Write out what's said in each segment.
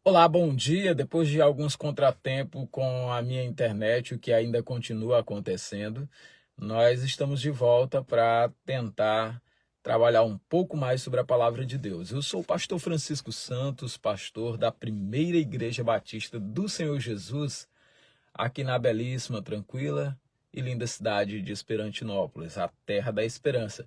Olá, bom dia. Depois de alguns contratempos com a minha internet, o que ainda continua acontecendo, nós estamos de volta para tentar trabalhar um pouco mais sobre a palavra de Deus. Eu sou o pastor Francisco Santos, pastor da Primeira Igreja Batista do Senhor Jesus, aqui na belíssima, tranquila e linda cidade de Esperantinópolis, a terra da esperança.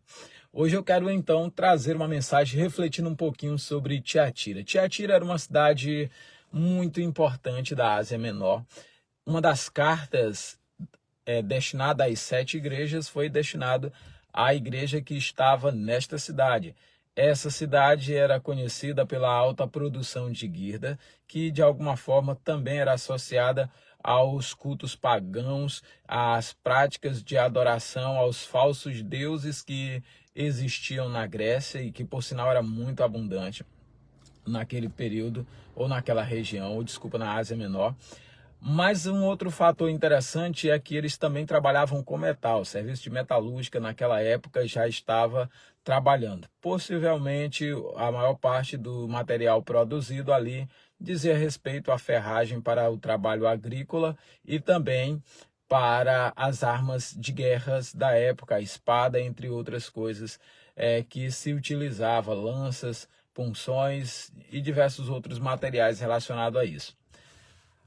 Hoje eu quero então trazer uma mensagem refletindo um pouquinho sobre Tiatira. Tiatira era uma cidade muito importante da Ásia Menor. Uma das cartas destinada às 7 igrejas foi destinado à igreja que estava nesta cidade. Essa cidade era conhecida pela alta produção de guirda, que de alguma forma também era associada aos cultos pagãos, às práticas de adoração aos falsos deuses que existiam na Grécia e que, por sinal, era muito abundante naquele período, ou naquela região, ou desculpa, na Ásia Menor. Mas um outro fator interessante é que eles também trabalhavam com metal. O serviço de metalúrgica naquela época já estava trabalhando. Possivelmente a maior parte do material produzido ali dizia respeito à ferragem para o trabalho agrícola e também para as armas de guerras da época, a espada, entre outras coisas, que se utilizava, lanças, punções e diversos outros materiais relacionados a isso.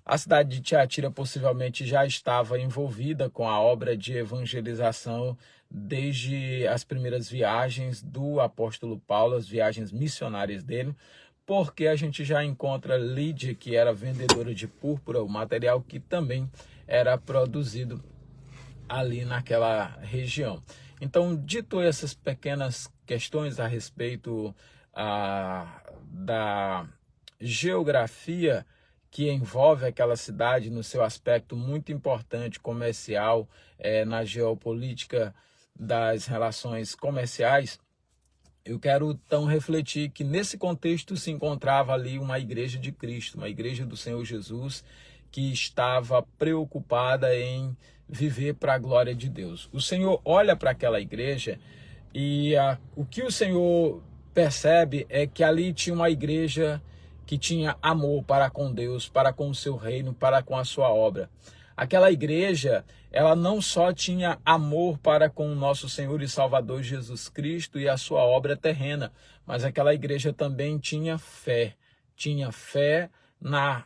A cidade de Tiatira possivelmente já estava envolvida com a obra de evangelização desde as primeiras viagens do apóstolo Paulo, as viagens missionárias dele, porque a gente já encontra Lídia, que era vendedora de púrpura, o material que também era produzido ali naquela região. Então, dito essas pequenas questões a respeito da geografia que envolve aquela cidade no seu aspecto muito importante comercial, na geopolítica das relações comerciais, eu quero então refletir que nesse contexto se encontrava ali uma igreja de Cristo, uma igreja do Senhor Jesus, que estava preocupada em viver para a glória de Deus. O Senhor olha para aquela igreja e o que o Senhor percebe é que ali tinha uma igreja que tinha amor para com Deus, para com o seu reino, para com a sua obra. Aquela igreja, ela não só tinha amor para com o nosso Senhor e Salvador Jesus Cristo e a sua obra terrena, mas aquela igreja também tinha fé na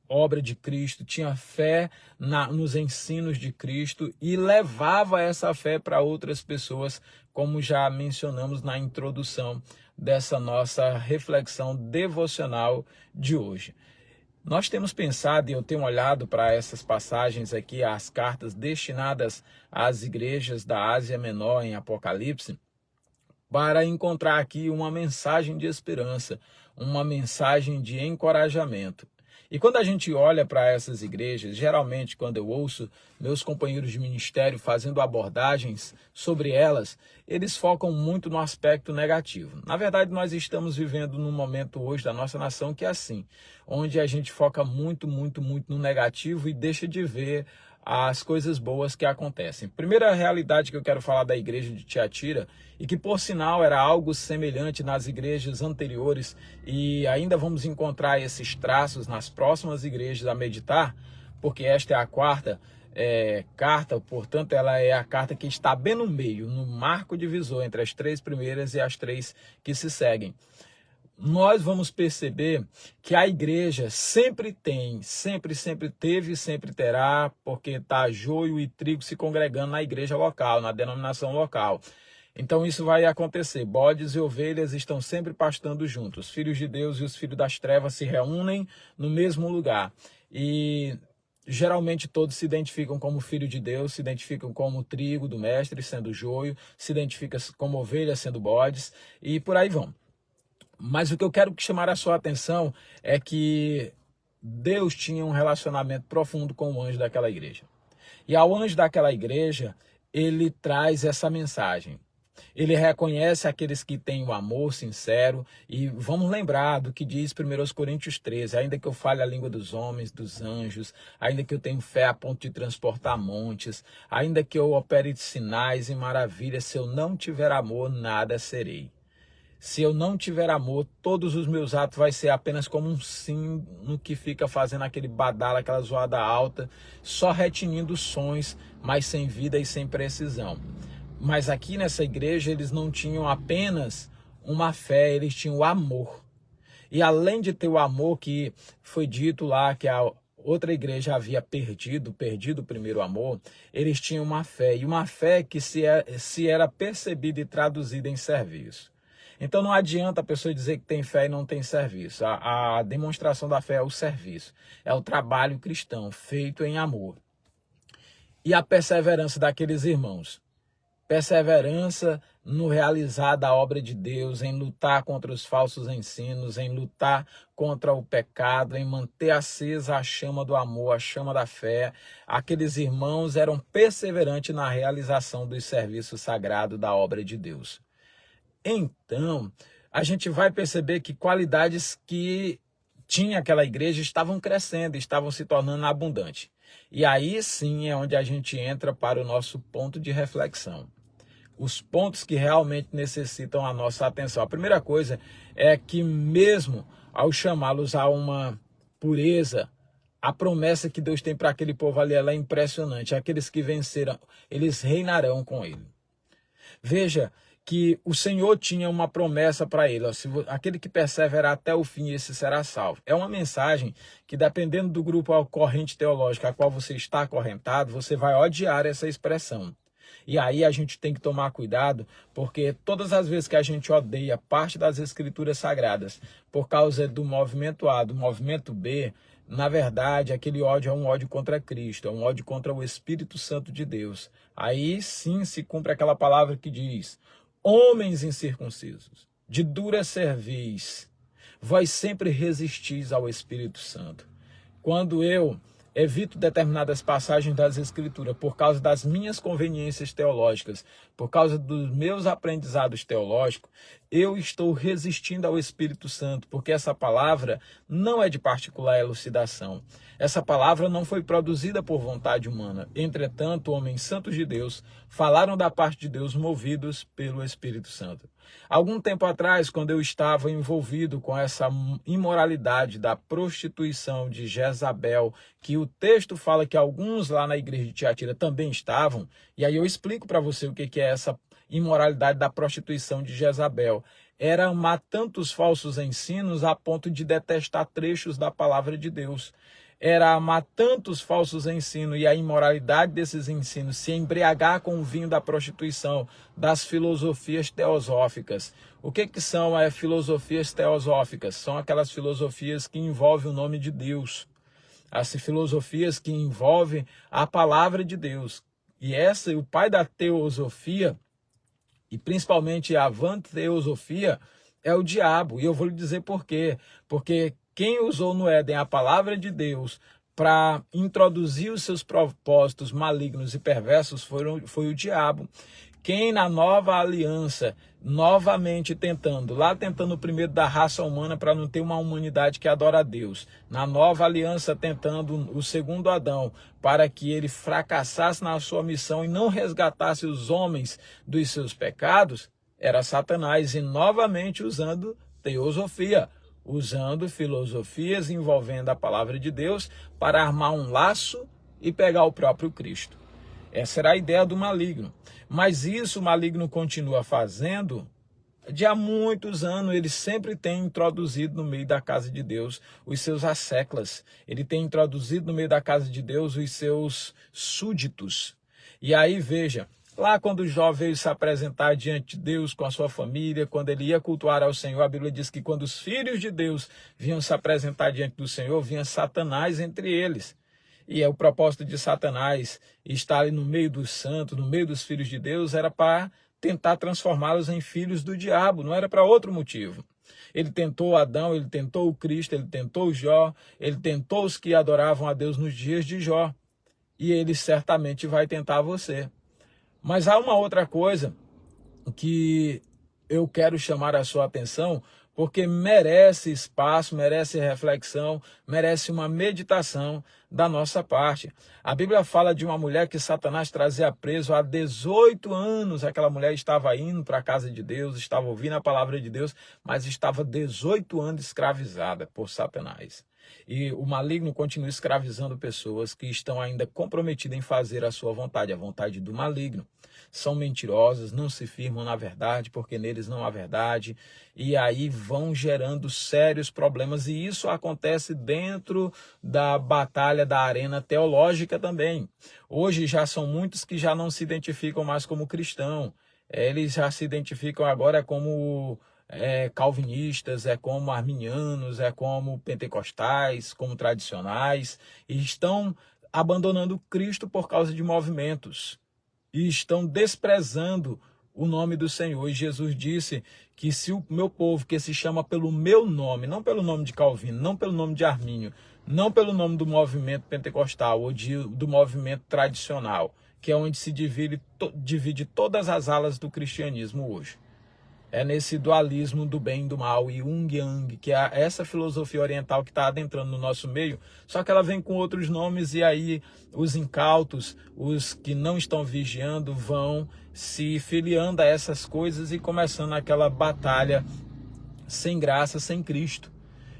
obra de Cristo, tinha fé nos ensinos de Cristo e levava essa fé para outras pessoas, como já mencionamos na introdução dessa nossa reflexão devocional de hoje. Nós temos pensado, e eu tenho olhado para essas passagens aqui, as cartas destinadas às igrejas da Ásia Menor em Apocalipse, para encontrar aqui uma mensagem de esperança, uma mensagem de encorajamento. E quando a gente olha para essas igrejas, geralmente quando eu ouço meus companheiros de ministério fazendo abordagens sobre elas, eles focam muito no aspecto negativo. Na verdade, nós estamos vivendo num momento hoje da nossa nação que é assim, onde a gente foca muito no negativo e deixa de ver as coisas boas que acontecem. Primeira realidade que eu quero falar da igreja de Tiatira, e que por sinal era algo semelhante nas igrejas anteriores, e ainda vamos encontrar esses traços nas próximas igrejas a meditar, porque esta é a quarta carta, portanto ela é a carta que está bem no meio, no marco divisor entre as 3 primeiras e as 3 que se seguem. Nós vamos perceber que a igreja sempre teve e sempre terá, porque está joio e trigo se congregando na igreja local, na denominação local. Então isso vai acontecer, bodes e ovelhas estão sempre pastando juntos, os filhos de Deus e os filhos das trevas se reúnem no mesmo lugar. E geralmente todos se identificam como filho de Deus, se identificam como trigo do mestre, sendo joio, se identificam como ovelhas, sendo bodes, e por aí vão. Mas o que eu quero chamar a sua atenção é que Deus tinha um relacionamento profundo com o anjo daquela igreja. E ao anjo daquela igreja, ele traz essa mensagem. Ele reconhece aqueles que têm o amor sincero, e vamos lembrar do que diz 1 Coríntios 13, ainda que eu fale a língua dos homens, dos anjos, ainda que eu tenha fé a ponto de transportar montes, ainda que eu opere sinais e maravilhas, se eu não tiver amor, nada serei. Se eu não tiver amor, todos os meus atos vai ser apenas como um sino que fica fazendo aquele badalo, aquela zoada alta, só retinindo sons, mas sem vida e sem precisão. Mas aqui nessa igreja eles não tinham apenas uma fé, eles tinham o amor. E além de ter o amor que foi dito lá que a outra igreja havia perdido o primeiro amor, eles tinham uma fé, e uma fé que se era percebida e traduzida em serviço. Então não adianta a pessoa dizer que tem fé e não tem serviço. A demonstração da fé é o serviço, é o trabalho cristão feito em amor. E a perseverança daqueles irmãos. Perseverança no realizar da obra de Deus, em lutar contra os falsos ensinos, em lutar contra o pecado, em manter acesa a chama do amor, a chama da fé. Aqueles irmãos eram perseverantes na realização do serviço sagrado da obra de Deus. Então, a gente vai perceber que qualidades que tinha aquela igreja estavam crescendo, estavam se tornando abundantes. E aí sim é onde a gente entra para o nosso ponto de reflexão. Os pontos que realmente necessitam a nossa atenção. A primeira coisa é que mesmo ao chamá-los a uma pureza, a promessa que Deus tem para aquele povo ali ela é impressionante. Aqueles que venceram, eles reinarão com ele. Veja que o Senhor tinha uma promessa para ele. Ó, aquele que perseverar até o fim, esse será salvo. É uma mensagem que, dependendo do grupo ou corrente teológica a qual você está acorrentado, você vai odiar essa expressão. E aí a gente tem que tomar cuidado, porque todas as vezes que a gente odeia parte das escrituras sagradas por causa do movimento A, do movimento B, na verdade, aquele ódio é um ódio contra Cristo, é um ódio contra o Espírito Santo de Deus. Aí sim se cumpre aquela palavra que diz: homens incircuncisos, de dura cerviz, vós sempre resistis ao Espírito Santo. Quando eu evito determinadas passagens das Escrituras por causa das minhas conveniências teológicas, por causa dos meus aprendizados teológicos, eu estou resistindo ao Espírito Santo, porque essa palavra não é de particular elucidação. Essa palavra não foi produzida por vontade humana. Entretanto, homens santos de Deus falaram da parte de Deus movidos pelo Espírito Santo. Algum tempo atrás, quando eu estava envolvido com essa imoralidade da prostituição de Jezabel, que o texto fala que alguns lá na igreja de Tiatira também estavam, e aí eu explico para você o que é essa imoralidade da prostituição de Jezabel. Era amar tantos falsos ensinos a ponto de detestar trechos da palavra de Deus. Era amar tantos falsos ensinos e a imoralidade desses ensinos, se embriagar com o vinho da prostituição, das filosofias teosóficas. O que são as filosofias teosóficas? São aquelas filosofias que envolvem o nome de Deus. As filosofias que envolvem a palavra de Deus. E o pai da teosofia, e principalmente a vanteosofia, é o diabo. E eu vou lhe dizer por quê. Porque quem usou no Éden a palavra de Deus para introduzir os seus propósitos malignos e perversos foi o diabo. Quem na nova aliança, novamente tentando primeiro da raça humana para não ter uma humanidade que adora a Deus. Na nova aliança tentando o segundo Adão para que ele fracassasse na sua missão e não resgatasse os homens dos seus pecados, era Satanás, e novamente usando teosofia, usando filosofias envolvendo a palavra de Deus para armar um laço e pegar o próprio Cristo. Essa era a ideia do maligno. Mas isso o maligno continua fazendo de há muitos anos. Ele sempre tem introduzido no meio da casa de Deus os seus asseclas. Ele tem introduzido no meio da casa de Deus os seus súditos. E aí, veja, lá quando Jó veio se apresentar diante de Deus com a sua família, quando ele ia cultuar ao Senhor, a Bíblia diz que quando os filhos de Deus vinham se apresentar diante do Senhor, vinha Satanás entre eles. E o propósito de Satanás estar ali no meio dos santos, no meio dos filhos de Deus, era para tentar transformá-los em filhos do diabo, não era para outro motivo. Ele tentou Adão, ele tentou o Cristo, ele tentou Jó, ele tentou os que adoravam a Deus nos dias de Jó. E ele certamente vai tentar você. Mas há uma outra coisa que eu quero chamar a sua atenção, porque merece espaço, merece reflexão, merece uma meditação da nossa parte. A Bíblia fala de uma mulher que Satanás trazia preso há 18 anos. Aquela mulher estava indo para a casa de Deus, estava ouvindo a palavra de Deus, mas estava 18 anos escravizada por Satanás. E o maligno continua escravizando pessoas que estão ainda comprometidas em fazer a sua vontade, a vontade do maligno. São mentirosas, não se firmam na verdade, porque neles não há verdade, e aí vão gerando sérios problemas, e isso acontece dentro da batalha da arena teológica também. Hoje já são muitos que já não se identificam mais como cristão, eles já se identificam agora como calvinistas, como arminianos, como pentecostais, como tradicionais, e estão abandonando Cristo por causa de movimentos, e estão desprezando o nome do Senhor. E Jesus disse que se o meu povo, que se chama pelo meu nome, não pelo nome de Calvino, não pelo nome de Armínio, não pelo nome do movimento pentecostal ou do movimento tradicional, que é onde se divide todas as alas do cristianismo hoje. É nesse dualismo do bem e do mal, e Yin Yang, que é essa filosofia oriental que está adentrando no nosso meio, só que ela vem com outros nomes, e aí os incautos, os que não estão vigiando, vão se filiando a essas coisas e começando aquela batalha sem graça, sem Cristo.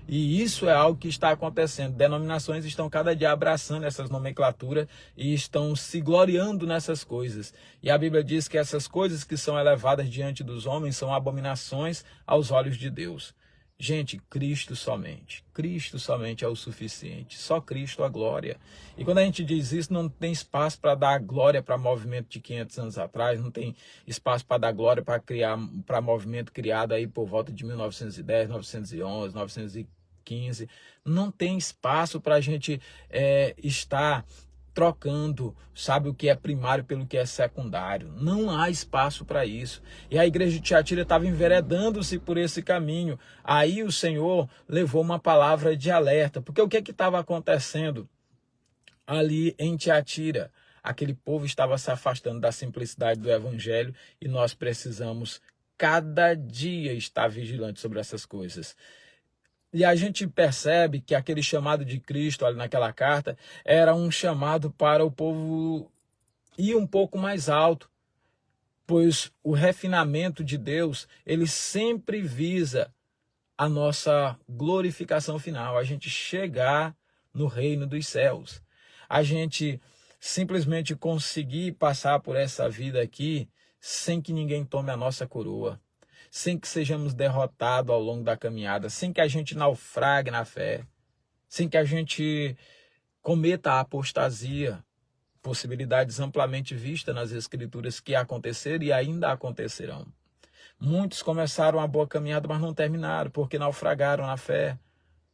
E isso é algo que está acontecendo. Denominações estão cada dia abraçando essas nomenclaturas e estão se gloriando nessas coisas. E a Bíblia diz que essas coisas que são elevadas diante dos homens são abominações aos olhos de Deus. Gente, Cristo somente é o suficiente. Só Cristo a glória. E quando a gente diz isso, não tem espaço para dar glória para movimento de 500 anos atrás, não tem espaço para dar glória para movimento criado aí por volta de 1910, 911, 915. Não tem espaço para a gente estar trocando, sabe, o que é primário pelo que é secundário. Não há espaço para isso. E a igreja de Tiatira estava enveredando-se por esse caminho. Aí o Senhor levou uma palavra de alerta, porque o que estava acontecendo ali em Tiatira? Aquele povo estava se afastando da simplicidade do evangelho, e nós precisamos cada dia estar vigilantes sobre essas coisas. E a gente percebe que aquele chamado de Cristo ali naquela carta era um chamado para o povo ir um pouco mais alto, pois o refinamento de Deus, ele sempre visa a nossa glorificação final, a gente chegar no reino dos céus, a gente simplesmente conseguir passar por essa vida aqui sem que ninguém tome a nossa coroa, sem que sejamos derrotados ao longo da caminhada, sem que a gente naufrague na fé, sem que a gente cometa a apostasia, possibilidades amplamente vistas nas Escrituras que aconteceram e ainda acontecerão. Muitos começaram a boa caminhada, mas não terminaram, porque naufragaram na fé,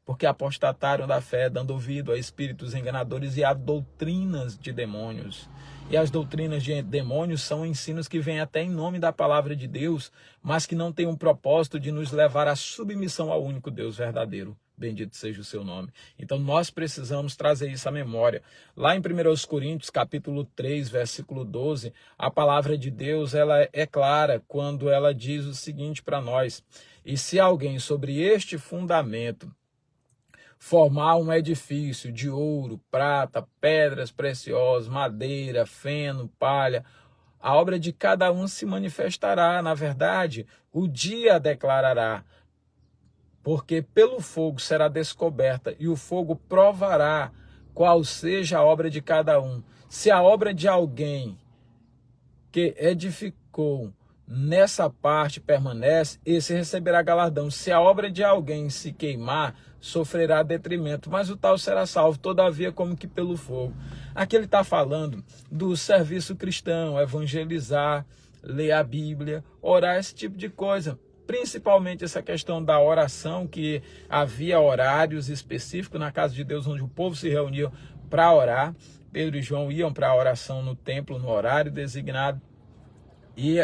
porque apostataram da fé, dando ouvido a espíritos enganadores e a doutrinas de demônios. E as doutrinas de demônios são ensinos que vêm até em nome da palavra de Deus, mas que não têm um propósito de nos levar à submissão ao único Deus verdadeiro. Bendito seja o seu nome. Então nós precisamos trazer isso à memória. Lá em 1 Coríntios, capítulo 3, versículo 12, a palavra de Deus ela é clara quando ela diz o seguinte para nós: e se alguém sobre este fundamento formar um edifício de ouro, prata, pedras preciosas, madeira, feno, palha, a obra de cada um se manifestará. Na verdade, o dia declarará, porque pelo fogo será descoberta, e o fogo provará qual seja a obra de cada um. Se a obra de alguém que edificou nessa parte permanece, esse receberá galardão. Se a obra de alguém se queimar, sofrerá detrimento, mas o tal será salvo, todavia como que pelo fogo. Aqui ele está falando do serviço cristão, evangelizar, ler a Bíblia, orar, esse tipo de coisa. Principalmente essa questão da oração, que havia horários específicos na casa de Deus, onde o povo se reunia para orar. Pedro e João iam para a oração no templo, no horário designado. E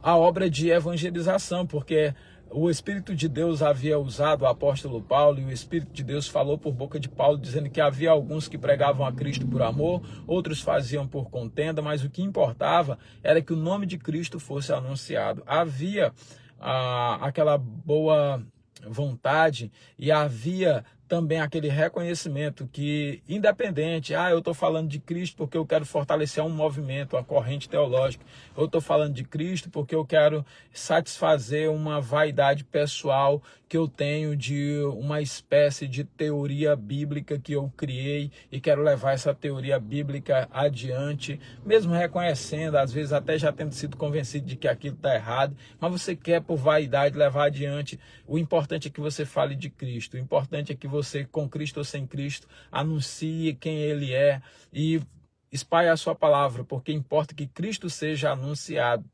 a obra de evangelização, porque o Espírito de Deus havia usado o apóstolo Paulo, e o Espírito de Deus falou por boca de Paulo, dizendo que havia alguns que pregavam a Cristo por amor, outros faziam por contenda, mas o que importava era que o nome de Cristo fosse anunciado. Havia aquela boa vontade, e havia também aquele reconhecimento que, independente, eu estou falando de Cristo porque eu quero fortalecer um movimento, uma corrente teológica, eu estou falando de Cristo porque eu quero satisfazer uma vaidade pessoal que eu tenho de uma espécie de teoria bíblica que eu criei e quero levar essa teoria bíblica adiante, mesmo reconhecendo, às vezes até já tendo sido convencido de que aquilo está errado, mas você quer por vaidade levar adiante. O importante é que você fale de Cristo, o importante é que você, com Cristo ou sem Cristo, anuncie quem Ele é e espalhe a sua palavra, porque importa que Cristo seja anunciado.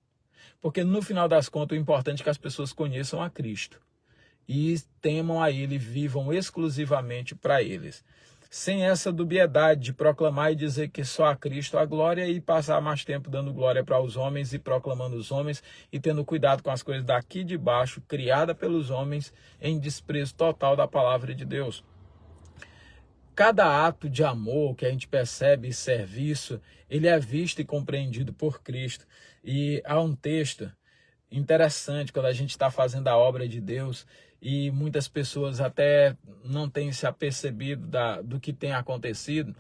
Porque no final das contas, o importante é que as pessoas conheçam a Cristo e temam a Ele, vivam exclusivamente para eles. Sem essa dubiedade de proclamar e dizer que só a Cristo a glória e passar mais tempo dando glória para os homens e proclamando os homens e tendo cuidado com as coisas daqui de baixo, criada pelos homens, em desprezo total da palavra de Deus. Cada ato de amor que a gente percebe e serviço, ele é visto e compreendido por Cristo. E há um texto interessante quando a gente está fazendo a obra de Deus e muitas pessoas até não têm se apercebido do que tem acontecido,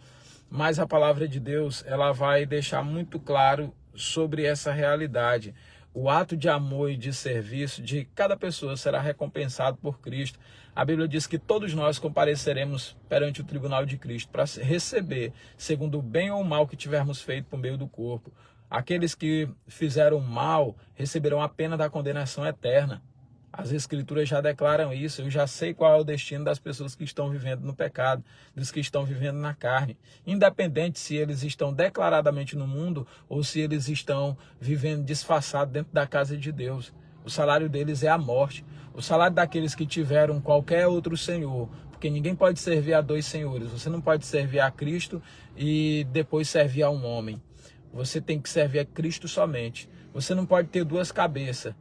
mas a palavra de Deus ela vai deixar muito claro sobre essa realidade. O ato de amor e de serviço de cada pessoa será recompensado por Cristo. A Bíblia diz que todos nós compareceremos perante o tribunal de Cristo para receber, segundo o bem ou o mal que tivermos feito por meio do corpo. Aqueles que fizeram mal receberão a pena da condenação eterna. As Escrituras já declaram isso. Eu já sei qual é o destino das pessoas que estão vivendo no pecado, dos que estão vivendo na carne. Independente se eles estão declaradamente no mundo ou se eles estão vivendo disfarçados dentro da casa de Deus. O salário deles é a morte. O salário daqueles que tiveram qualquer outro senhor, porque ninguém pode servir a dois senhores. Você não pode servir a Cristo e depois servir a um homem. Você tem que servir a Cristo somente. Você não pode ter duas cabeças.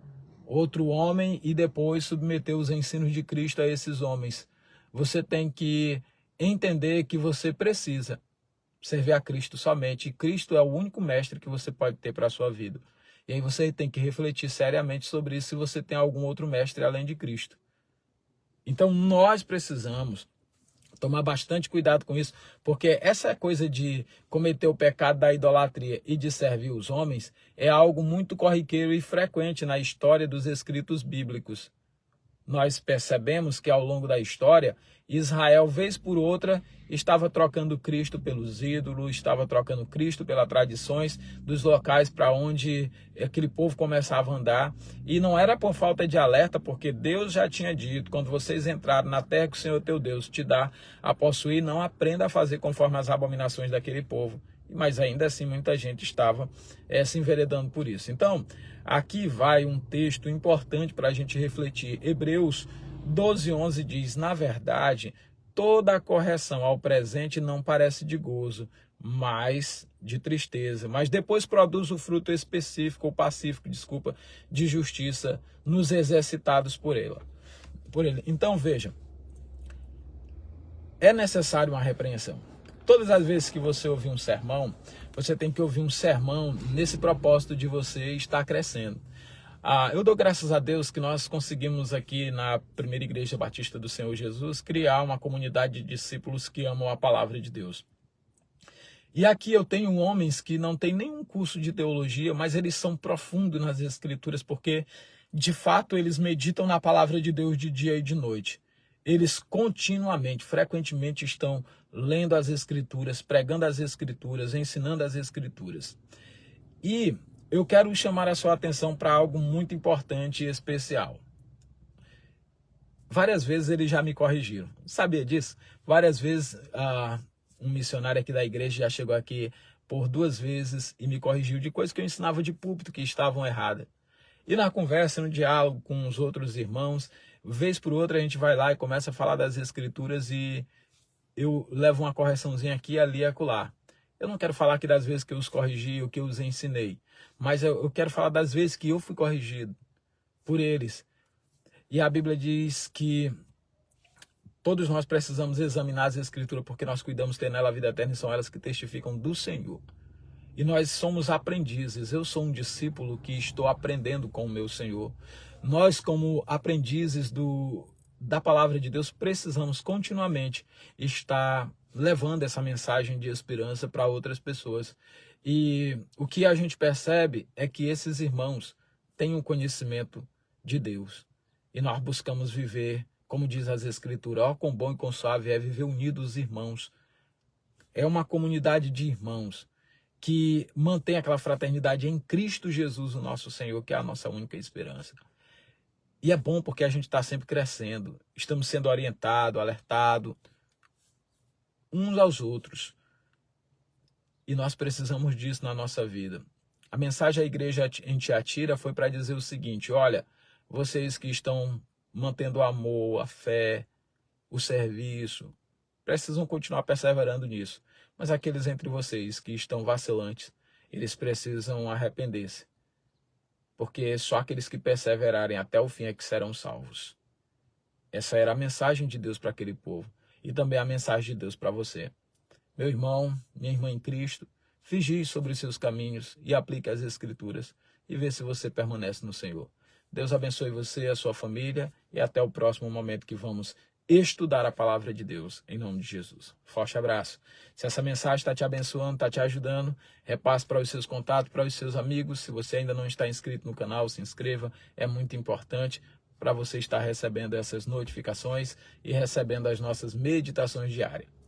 Outro homem e depois submeter os ensinos de Cristo a esses homens. Você tem que entender que você precisa servir a Cristo somente. E Cristo é o único mestre que você pode ter para a sua vida. E aí você tem que refletir seriamente sobre isso se você tem algum outro mestre além de Cristo. Então nós precisamos tomar bastante cuidado com isso, porque essa coisa de cometer o pecado da idolatria e de servir os homens é algo muito corriqueiro e frequente na história dos escritos bíblicos. Nós percebemos que ao longo da história, Israel, vez por outra, estava trocando Cristo pelos ídolos, estava trocando Cristo pelas tradições dos locais para onde aquele povo começava a andar. E não era por falta de alerta, porque Deus já tinha dito, quando vocês entrarem na terra que o Senhor teu Deus te dá a possuir, não aprenda a fazer conforme as abominações daquele povo. Mas ainda assim muita gente estava se enveredando por isso. Então, aqui vai um texto importante para a gente refletir. Hebreus 12:11 diz, na verdade, toda a correção ao presente não parece de gozo, mas de tristeza. Mas depois produz o fruto específico, ou pacífico, de justiça nos exercitados por ele. Então, veja, é necessário uma repreensão. Todas as vezes que você ouvir um sermão, você tem que ouvir um sermão nesse propósito de você estar crescendo. Eu dou graças a Deus que nós conseguimos aqui na Primeira Igreja Batista do Senhor Jesus criar uma comunidade de discípulos que amam a palavra de Deus. E aqui eu tenho homens que não têm nenhum curso de teologia, mas eles são profundos nas Escrituras, porque de fato eles meditam na palavra de Deus de dia e de noite. Eles continuamente, frequentemente estão lendo as Escrituras, pregando as Escrituras, ensinando as Escrituras. E eu quero chamar a sua atenção para algo muito importante e especial. Várias vezes eles já me corrigiram. Sabia disso? Várias vezes um missionário aqui da igreja já chegou aqui por 2 vezes e me corrigiu de coisas que eu ensinava de púlpito que estavam erradas. E na conversa, no diálogo com os outros irmãos, vez por outra a gente vai lá e começa a falar das Escrituras e eu levo uma correçãozinha aqui, ali e acolá. Eu não quero falar aqui das vezes que eu os corrigi ou que eu os ensinei, mas eu quero falar das vezes que eu fui corrigido por eles. E a Bíblia diz que todos nós precisamos examinar as Escrituras porque nós cuidamos ter nela a vida eterna e são elas que testificam do Senhor. E nós somos aprendizes. Eu sou um discípulo que estou aprendendo com o meu Senhor. Nós, como aprendizes da palavra de Deus, precisamos continuamente estar levando essa mensagem de esperança para outras pessoas. E o que a gente percebe é que esses irmãos têm um conhecimento de Deus. E nós buscamos viver, como diz as Escrituras, ó, quão bom e quão suave é viver unidos irmãos. É uma comunidade de irmãos que mantém aquela fraternidade em Cristo Jesus, o nosso Senhor, que é a nossa única esperança. E é bom porque a gente está sempre crescendo, estamos sendo orientados, alertados uns aos outros. E nós precisamos disso na nossa vida. A mensagem à igreja em Tiatira foi para dizer o seguinte: olha, vocês que estão mantendo o amor, a fé, o serviço, precisam continuar perseverando nisso. Mas aqueles entre vocês que estão vacilantes, eles precisam arrepender-se. Porque só aqueles que perseverarem até o fim é que serão salvos. Essa era a mensagem de Deus para aquele povo. E também a mensagem de Deus para você. Meu irmão, minha irmã em Cristo, vigie sobre os seus caminhos e aplique as Escrituras e vê se você permanece no Senhor. Deus abençoe você, a sua família e até o próximo momento que vamos estudar a palavra de Deus, em nome de Jesus. Forte abraço. Se essa mensagem está te abençoando, está te ajudando, repasse para os seus contatos, para os seus amigos. Se você ainda não está inscrito no canal, se inscreva, é muito importante para você estar recebendo essas notificações e recebendo as nossas meditações diárias.